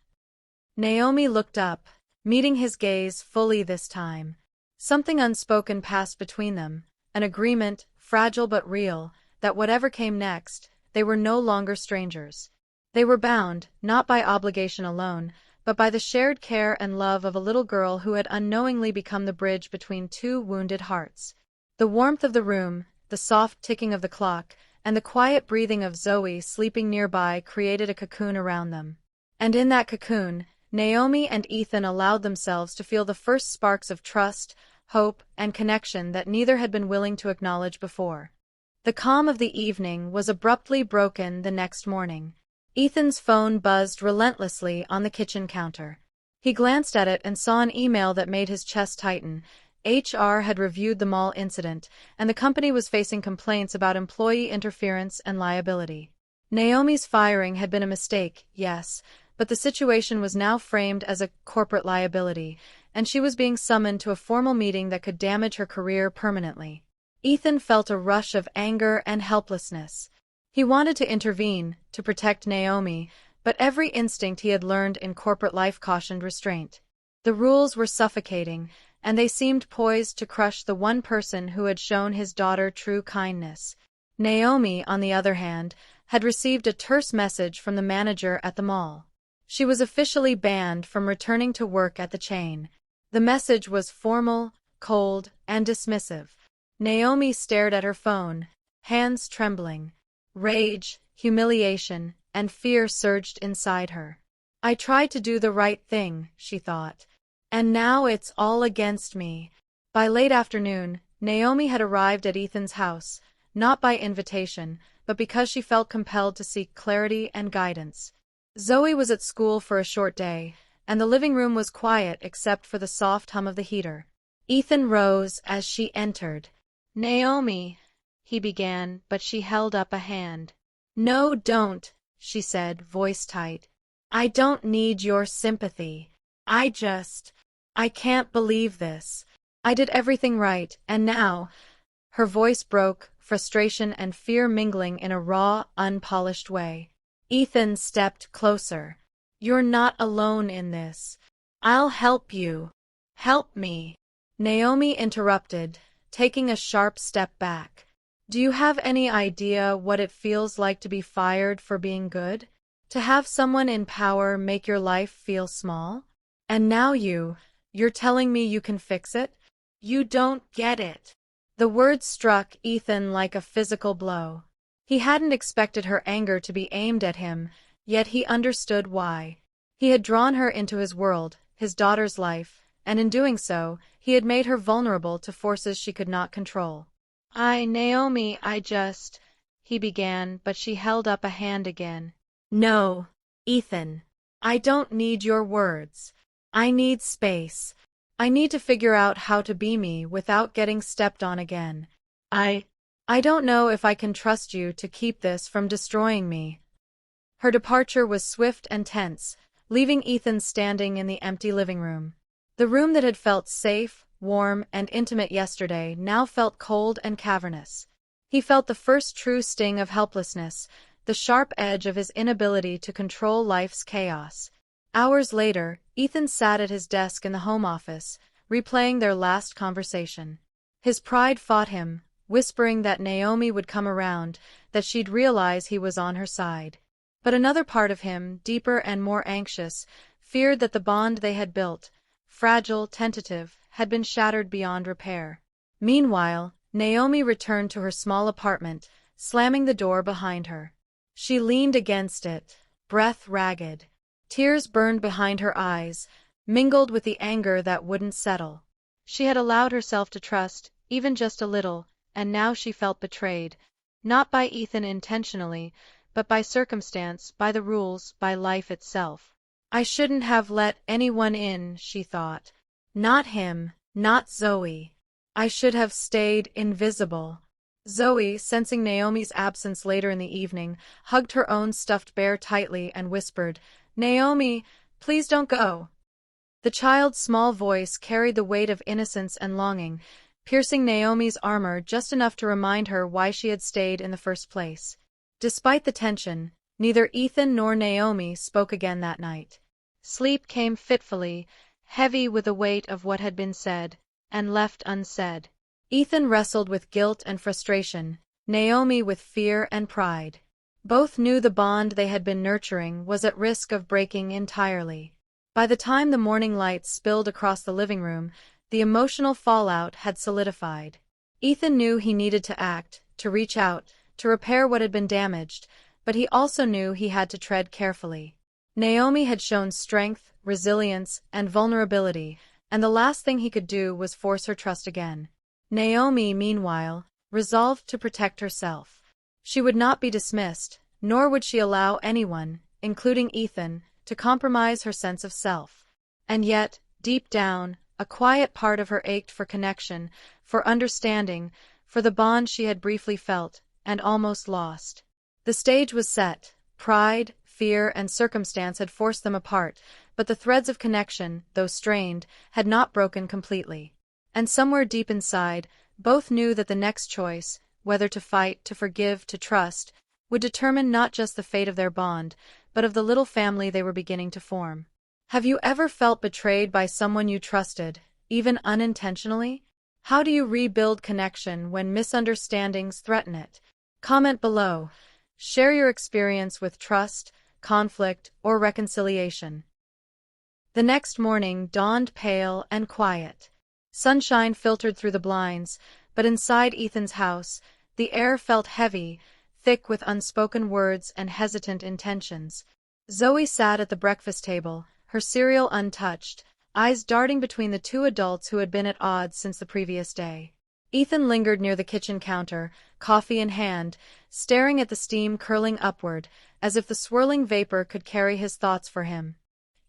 Naomi looked up, meeting his gaze fully this time. Something unspoken passed between them, an agreement, fragile but real, that whatever came next, they were no longer strangers. They were bound, not by obligation alone, but by the shared care and love of a little girl who had unknowingly become the bridge between two wounded hearts. The warmth of the room, the soft ticking of the clock, and the quiet breathing of Zoe sleeping nearby created a cocoon around them. And in that cocoon, Naomi and Ethan allowed themselves to feel the first sparks of trust, hope, and connection that neither had been willing to acknowledge before. The calm of the evening was abruptly broken the next morning. Ethan's phone buzzed relentlessly on the kitchen counter. He glanced at it and saw an email that made his chest tighten. HR had reviewed the mall incident, and the company was facing complaints about employee interference and liability. Naomi's firing had been a mistake, yes, but the situation was now framed as a corporate liability, and she was being summoned to a formal meeting that could damage her career permanently. Ethan felt a rush of anger and helplessness. He wanted to intervene, to protect Naomi, but every instinct he had learned in corporate life cautioned restraint. The rules were suffocating, and they seemed poised to crush the one person who had shown his daughter true kindness. Naomi, on the other hand, had received a terse message from the manager at the mall. She was officially banned from returning to work at the chain. The message was formal, cold, and dismissive. Naomi stared at her phone, hands trembling. Rage, humiliation, and fear surged inside her. "I tried to do the right thing," she thought. "And now it's all against me." By late afternoon, Naomi had arrived at Ethan's house, not by invitation, but because she felt compelled to seek clarity and guidance. Zoe was at school for a short day, and the living room was quiet except for the soft hum of the heater. Ethan rose as she entered. "Naomi," he began, but she held up a hand. "No, don't," she said, voice tight. "I don't need your sympathy. I can't believe this. I did everything right, and now—" Her voice broke, frustration and fear mingling in a raw, unpolished way. Ethan stepped closer. "You're not alone in this. I'll help you. Help me." Naomi interrupted, taking a sharp step back. "Do you have any idea what it feels like to be fired for being good? To have someone in power make your life feel small? And now you're telling me you can fix it? You don't get it." The words struck Ethan like a physical blow. He hadn't expected her anger to be aimed at him, yet he understood why. He had drawn her into his world, his daughter's life, and in doing so, he had made her vulnerable to forces she could not control. Naomi, he began, but she held up a hand again. "No, Ethan. I don't need your words. I need space. I need to figure out how to be me without getting stepped on again. I don't know if I can trust you to keep this from destroying me." Her departure was swift and tense, leaving Ethan standing in the empty living room. The room that had felt safe, warm, and intimate yesterday now felt cold and cavernous. He felt the first true sting of helplessness, the sharp edge of his inability to control life's chaos. Hours later, Ethan sat at his desk in the home office, replaying their last conversation. His pride fought him, whispering that Naomi would come around, that she'd realize he was on her side. But another part of him, deeper and more anxious, feared that the bond they had built, fragile, tentative, had been shattered beyond repair. Meanwhile, Naomi returned to her small apartment, slamming the door behind her. She leaned against it, breath ragged. Tears burned behind her eyes, mingled with the anger that wouldn't settle. She had allowed herself to trust, even just a little, and now she felt betrayed. Not by Ethan intentionally, but by circumstance, by the rules, by life itself. I shouldn't have let anyone in, she thought. Not him, not Zoe. I should have stayed invisible. Zoe, sensing Naomi's absence later in the evening, hugged her own stuffed bear tightly and whispered, "Naomi, please don't go." The child's small voice carried the weight of innocence and longing, piercing Naomi's armor just enough to remind her why she had stayed in the first place. Despite the tension, neither Ethan nor Naomi spoke again that night. Sleep came fitfully, heavy with the weight of what had been said, and left unsaid. Ethan wrestled with guilt and frustration, Naomi with fear and pride. Both knew the bond they had been nurturing was at risk of breaking entirely. By the time the morning light spilled across the living room, the emotional fallout had solidified. Ethan knew he needed to act, to reach out, to repair what had been damaged, but he also knew he had to tread carefully. Naomi had shown strength, resilience, and vulnerability, and the last thing he could do was force her trust again. Naomi, meanwhile, resolved to protect herself. She would not be dismissed, nor would she allow anyone, including Ethan, to compromise her sense of self. And yet, deep down, a quiet part of her ached for connection, for understanding, for the bond she had briefly felt, and almost lost. The stage was set. Pride, fear, and circumstance had forced them apart, but the threads of connection, though strained, had not broken completely. And somewhere deep inside, both knew that the next choice, whether to fight, to forgive, to trust, would determine not just the fate of their bond, but of the little family they were beginning to form. Have you ever felt betrayed by someone you trusted, even unintentionally? How do you rebuild connection when misunderstandings threaten it? Comment below. Share your experience with trust, conflict, or reconciliation. The next morning dawned pale and quiet. Sunshine filtered through the blinds, but inside Ethan's house, the air felt heavy, thick with unspoken words and hesitant intentions. Zoe sat at the breakfast table, her cereal untouched, eyes darting between the two adults who had been at odds since the previous day. Ethan lingered near the kitchen counter, coffee in hand, staring at the steam curling upward, as if the swirling vapor could carry his thoughts for him.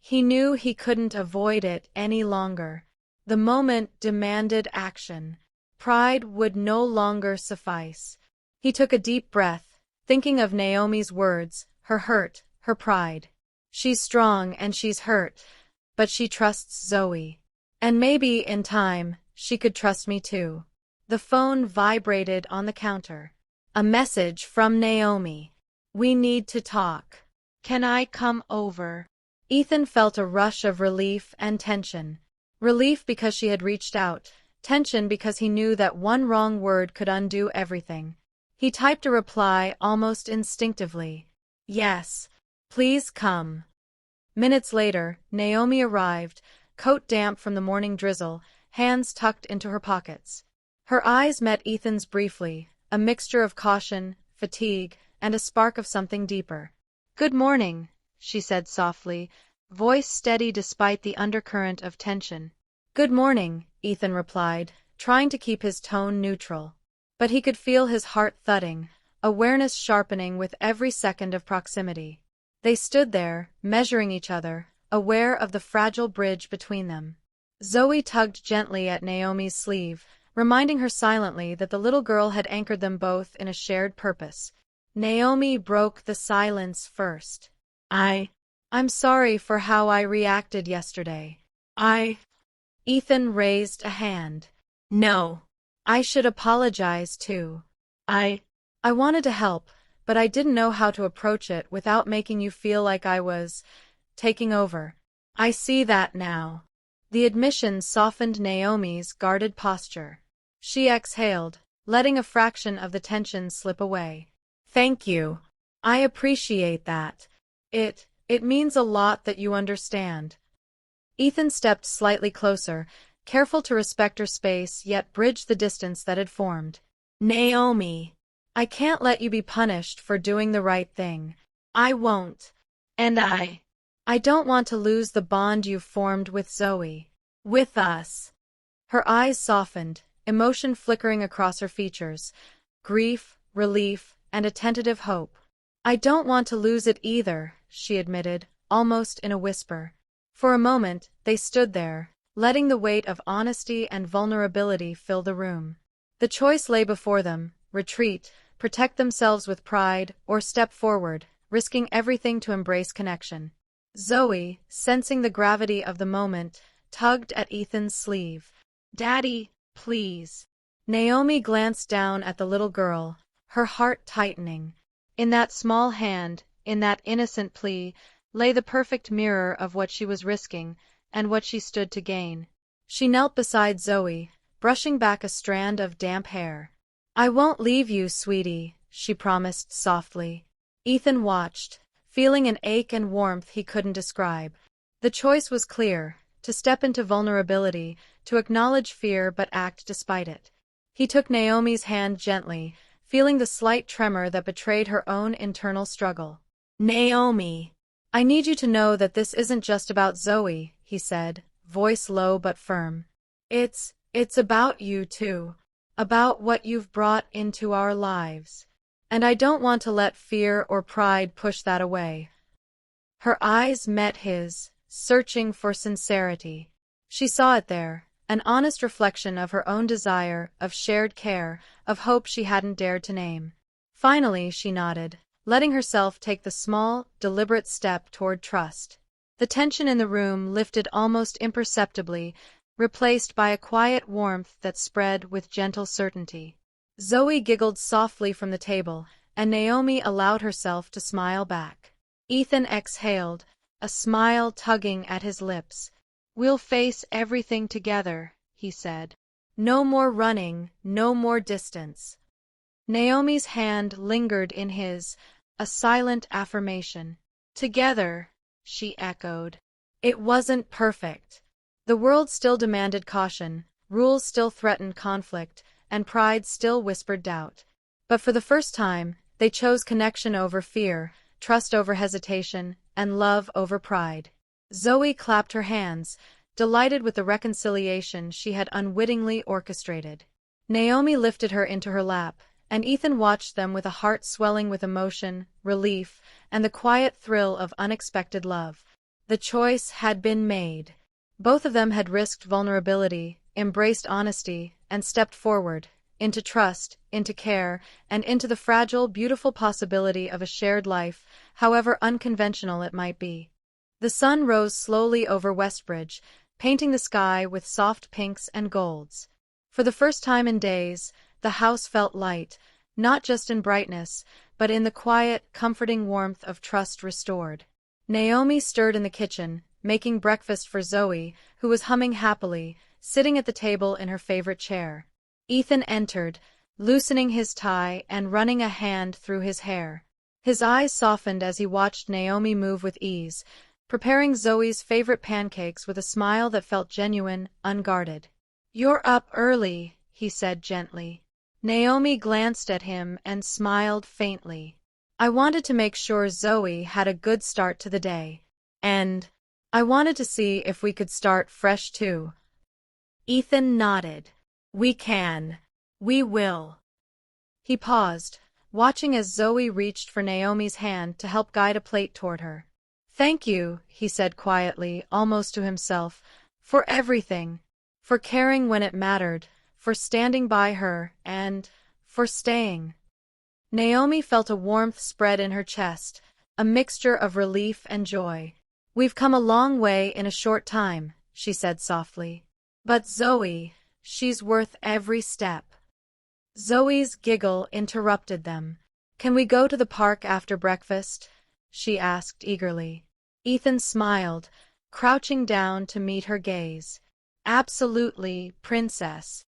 He knew he couldn't avoid it any longer. The moment demanded action. Pride would no longer suffice. He took a deep breath, thinking of Naomi's words, her hurt, her pride. She's strong and she's hurt, but she trusts Zoe. And maybe, in time, she could trust me too. The phone vibrated on the counter. A message from Naomi. "We need to talk. Can I come over?" Ethan felt a rush of relief and tension. Relief because she had reached out, tension because he knew that one wrong word could undo everything. He typed a reply almost instinctively. "Yes, please come." Minutes later, Naomi arrived, coat damp from the morning drizzle, hands tucked into her pockets. Her eyes met Ethan's briefly, a mixture of caution, fatigue, and a spark of something deeper. "Good morning," she said softly, voice steady despite the undercurrent of tension. "Good morning," Ethan replied, trying to keep his tone neutral. But he could feel his heart thudding, awareness sharpening with every second of proximity. They stood there, measuring each other, aware of the fragile bridge between them. Zoe tugged gently at Naomi's sleeve, reminding her silently that the little girl had anchored them both in a shared purpose. Naomi broke the silence first. I'm sorry for how I reacted yesterday. Ethan raised a hand. "No. I should apologize too. I wanted to help, but I didn't know how to approach it without making you feel like I was taking over. I see that now." The admission softened Naomi's guarded posture. She exhaled, letting a fraction of the tension slip away. Thank you. I appreciate that. It means a lot that you understand. Ethan stepped slightly closer, careful to respect her space yet bridge the distance that had formed. Naomi, I can't let you be punished for doing the right thing. I won't. And I don't want to lose the bond you've formed with Zoe. With us. Her eyes softened, emotion flickering across her features. Grief, relief, and a tentative hope. I don't want to lose it either, she admitted, almost in a whisper. For a moment, they stood there, letting the weight of honesty and vulnerability fill the room. The choice lay before them: retreat, protect themselves with pride, or step forward, risking everything to embrace connection. Zoe, sensing the gravity of the moment, tugged at Ethan's sleeve. Daddy, please. Naomi glanced down at the little girl, her heart tightening. In that small hand, in that innocent plea, lay the perfect mirror of what she was risking, and what she stood to gain. She knelt beside Zoe, brushing back a strand of damp hair. I won't leave you, sweetie, she promised softly. Ethan watched, feeling an ache and warmth he couldn't describe. The choice was clear: to step into vulnerability, to acknowledge fear but act despite it. He took Naomi's hand gently, feeling the slight tremor that betrayed her own internal struggle. Naomi, I need you to know that this isn't just about Zoe, he said, voice low but firm. It's about you too. About what you've brought into our lives. And I don't want to let fear or pride push that away. Her eyes met his, searching for sincerity. She saw it there, an honest reflection of her own desire, of shared care, of hope she hadn't dared to name. Finally, she nodded, letting herself take the small, deliberate step toward trust. The tension in the room lifted almost imperceptibly, replaced by a quiet warmth that spread with gentle certainty. Zoe giggled softly from the table, and Naomi allowed herself to smile back. Ethan exhaled, a smile tugging at his lips. We'll face everything together, he said. No more running, no more distance. Naomi's hand lingered in his, a silent affirmation. Together, she echoed. It wasn't perfect. The world still demanded caution, rules still threatened conflict, and pride still whispered doubt. But for the first time, they chose connection over fear, trust over hesitation, and love over pride. Zoe clapped her hands, delighted with the reconciliation she had unwittingly orchestrated. Naomi lifted her into her lap, and Ethan watched them with a heart swelling with emotion, relief, and the quiet thrill of unexpected love. The choice had been made. Both of them had risked vulnerability, embraced honesty, and stepped forward, into trust, into care, and into the fragile, beautiful possibility of a shared life, however unconventional it might be. The sun rose slowly over Westbridge, painting the sky with soft pinks and golds. For the first time in days, the house felt light, not just in brightness, but in the quiet, comforting warmth of trust restored. Naomi stirred in the kitchen, making breakfast for Zoe, who was humming happily, sitting at the table in her favorite chair. Ethan entered, loosening his tie and running a hand through his hair. His eyes softened as he watched Naomi move with ease, preparing Zoe's favorite pancakes with a smile that felt genuine, unguarded. You're up early, he said gently. Naomi glanced at him and smiled faintly. I wanted to make sure Zoe had a good start to the day. And I wanted to see if we could start fresh too. Ethan nodded. We can. We will. He paused, watching as Zoe reached for Naomi's hand to help guide a plate toward her. Thank you, he said quietly, almost to himself, for everything. For caring when it mattered, for standing by her, and for staying. Naomi felt a warmth spread in her chest, a mixture of relief and joy. We've come a long way in a short time, she said softly. But Zoe, she's worth every step. Zoe's giggle interrupted them. Can we go to the park after breakfast? She asked eagerly. Ethan smiled, crouching down to meet her gaze. Absolutely, princess.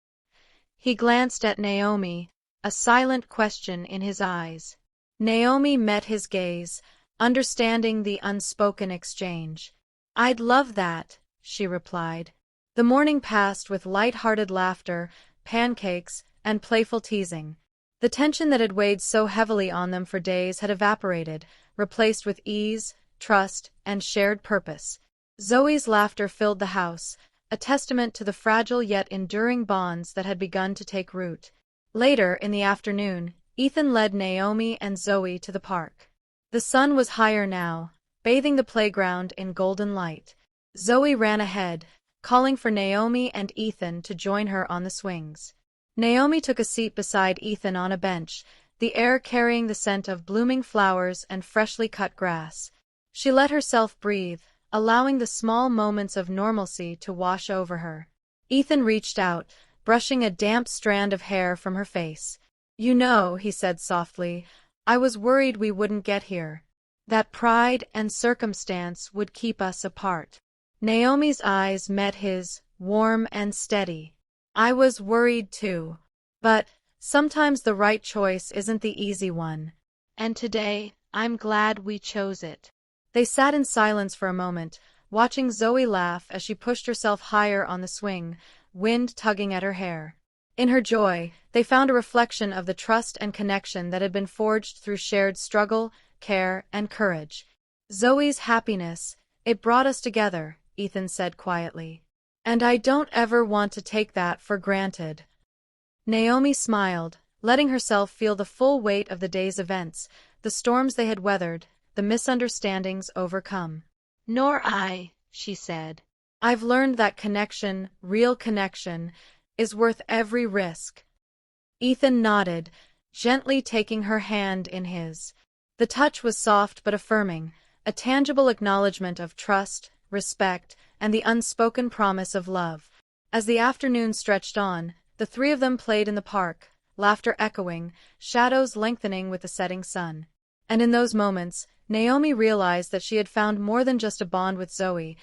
He glanced at Naomi, a silent question in his eyes. Naomi met his gaze, understanding the unspoken exchange. "I'd love that," she replied. The morning passed with light-hearted laughter, pancakes, and playful teasing. The tension that had weighed so heavily on them for days had evaporated, replaced with ease, trust, and shared purpose. Zoe's laughter filled the house, a testament to the fragile yet enduring bonds that had begun to take root. Later, in the afternoon, Ethan led Naomi and Zoe to the park. The sun was higher now, bathing the playground in golden light. Zoe ran ahead, calling for Naomi and Ethan to join her on the swings. Naomi took a seat beside Ethan on a bench, the air carrying the scent of blooming flowers and freshly cut grass. She let herself breathe, allowing the small moments of normalcy to wash over her. Ethan reached out, brushing a damp strand of hair from her face. "You know," he said softly, "I was worried we wouldn't get here. That pride and circumstance would keep us apart." Naomi's eyes met his, warm and steady. "I was worried too. But sometimes the right choice isn't the easy one. And today, I'm glad we chose it." They sat in silence for a moment, watching Zoe laugh as she pushed herself higher on the swing, wind tugging at her hair. In her joy, they found a reflection of the trust and connection that had been forged through shared struggle, care, and courage. "Zoe's happiness, it brought us together," Ethan said quietly. "And I don't ever want to take that for granted." Naomi smiled, letting herself feel the full weight of the day's events, the storms they had weathered, the misunderstandings overcome. "Nor I," she said. "I've learned that connection, real connection, is worth every risk." Ethan nodded, gently taking her hand in his. The touch was soft but affirming, a tangible acknowledgement of trust, respect, and the unspoken promise of love. As the afternoon stretched on, the three of them played in the park, laughter echoing, shadows lengthening with the setting sun. And in those moments, Naomi realized that she had found more than just a bond with Zoe.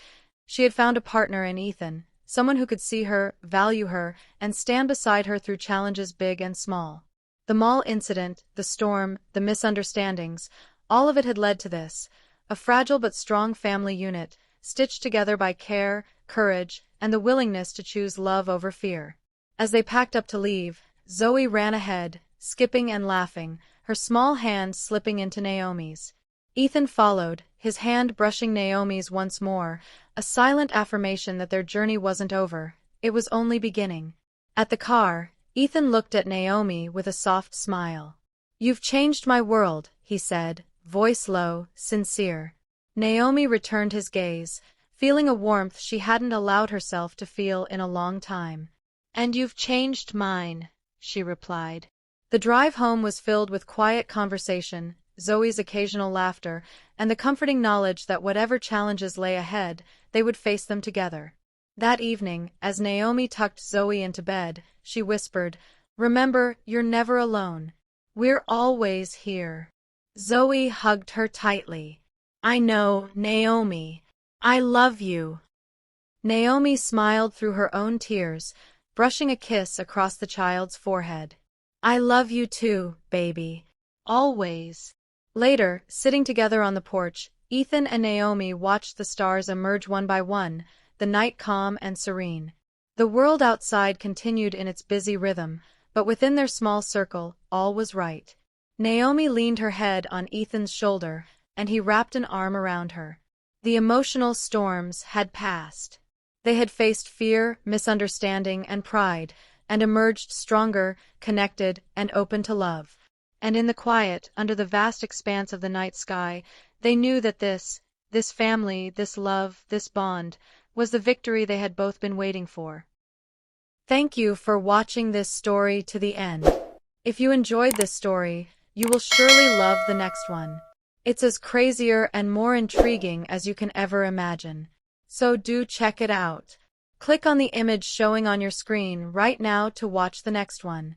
She had found a partner in Ethan, someone who could see her, value her, and stand beside her through challenges big and small. The mall incident, the storm, the misunderstandings, all of it had led to this, a fragile but strong family unit, stitched together by care, courage, and the willingness to choose love over fear. As they packed up to leave, Zoe ran ahead, skipping and laughing, her small hand slipping into Naomi's. Ethan followed, his hand brushing Naomi's once more, a silent affirmation that their journey wasn't over, it was only beginning. At the car, Ethan looked at Naomi with a soft smile. "You've changed my world," he said, voice low, sincere. Naomi returned his gaze, feeling a warmth she hadn't allowed herself to feel in a long time. "And you've changed mine," she replied. The drive home was filled with quiet conversation, Zoe's occasional laughter, and the comforting knowledge that whatever challenges lay ahead, they would face them together. That evening, as Naomi tucked Zoe into bed, she whispered, "Remember, you're never alone. We're always here." Zoe hugged her tightly. "I know, Naomi. I love you." Naomi smiled through her own tears, brushing a kiss across the child's forehead. "I love you too, baby. Always." Later, sitting together on the porch, Ethan and Naomi watched the stars emerge one by one, the night calm and serene. The world outside continued in its busy rhythm, but within their small circle, all was right. Naomi leaned her head on Ethan's shoulder, and he wrapped an arm around her. The emotional storms had passed. They had faced fear, misunderstanding, and pride, and emerged stronger, connected, and open to love. And in the quiet, under the vast expanse of the night sky, they knew that this family, this love, this bond, was the victory they had both been waiting for. Thank you for watching this story to the end. If you enjoyed this story, you will surely love the next one. It's as crazier and more intriguing as you can ever imagine. So do check it out. Click on the image showing on your screen right now to watch the next one.